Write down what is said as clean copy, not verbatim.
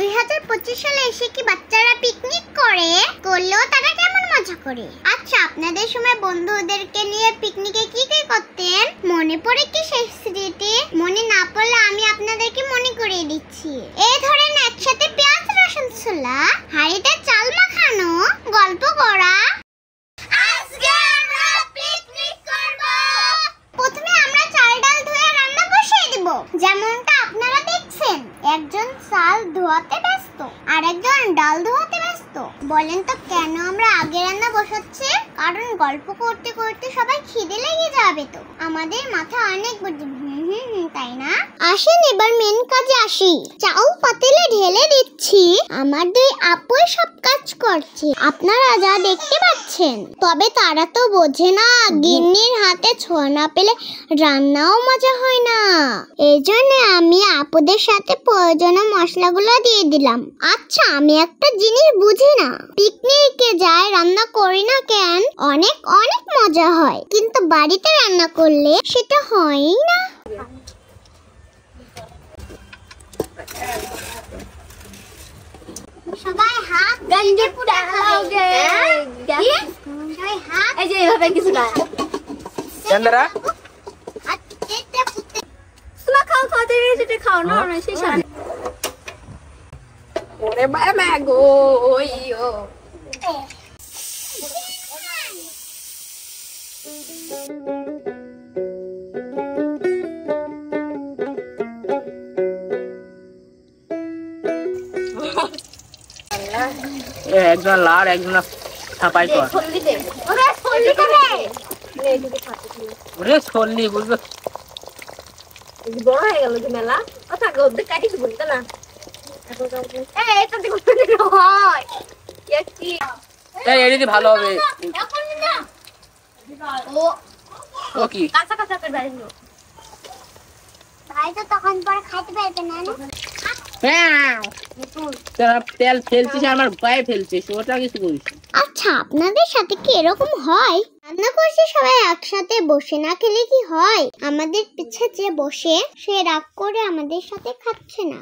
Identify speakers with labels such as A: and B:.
A: 2025 সালে এসে কি বাচ্চারা পিকনিক করলেও তারা কেমন মজা করে? আচ্ছা, আপনাদের সময় বন্ধুদেরকে নিয়ে পিকনিকে কি কি করতেন মনে পড়ে কি সেই স্মৃতি? মনে না পড়লে আমি আপনাদেরকে মনে করিয়ে দিচ্ছি। এই ধরেন একসাথে পেঁয়াজ রসুন ছোলা, হাঁড়িতে চাল মাখানো, গল্প করা। আজকে আমরা পিকনিক করব। প্রথমে আমরা চাল ডাল ধুয়ে রান্না বসিয়ে দিব। যেমনটা আপনারা দেখছেন, একজন চাল ধোয়াতে ব্যস্ত আর একজন ডাল ধোয়াতে ব্যস্ত। বলেন তো কেন আমরা আগে রান্না বসাচ্ছি? কারণ গল্প করতে করতে সবাই খিদে লেগে যাবে তো। আমাদের মাথা অনেক বুদ্ধি, তাই না? আসেন এবার মেন কাজে আসি। চাল পাতিলে ঢেলে দিচ্ছি। আমার দুই আপুই সব কাজ করছে, আপনারা যা দেখতে পাচ্ছেন। তবে তারা তো বোঝে না, গিন্নির হাতে ছোঁয়া না পেলে রান্নাও মজা হয় না। এই জন্য আমি আপুদের সাথে প্রয়োজনীয় মশলাগুলো দিয়ে দিলাম। আচ্ছা, আমি একটা জিনিস বুঝি না, পিকনিকে যাই রান্না করি না কেন, অনেক অনেক মজা হয়, কিন্তু বাড়িতে রান্না করলে সেটা হয়ই না। সবাই হাত গঞ্জে পুরা খাওগে। সবাই হাত এই যে এভাবে কিছু না চন্দ্রা আচ্ছা সুমা খাও যেটা খাও না সেই সাথে। ওরে বাবা গো ওইও
B: একজন লার একজন ছাপাই কর। ওরে ছল্লি বুঝলো
C: বড় হয়ে গেল যে মেলা কথা গদ্দে কাটি বলতে না
B: এটি ভালো হবে। ও কি
A: কাঁচা কাঁচা করে ভাই তো তখন পরে খাইতে পারবে না।
B: তেল ফেলছিস আমার গায়ে ফেলছিস, ওটা কিছু করিস।
A: আচ্ছা, আপনাদের সাথে কি এরকম হয়? রান্না করছি সবাই একসাথে বসে, না খেলে কি হয়? আমাদের পিছে যে বসে সে রাগ করে আমাদের সাথে খাচ্ছে না।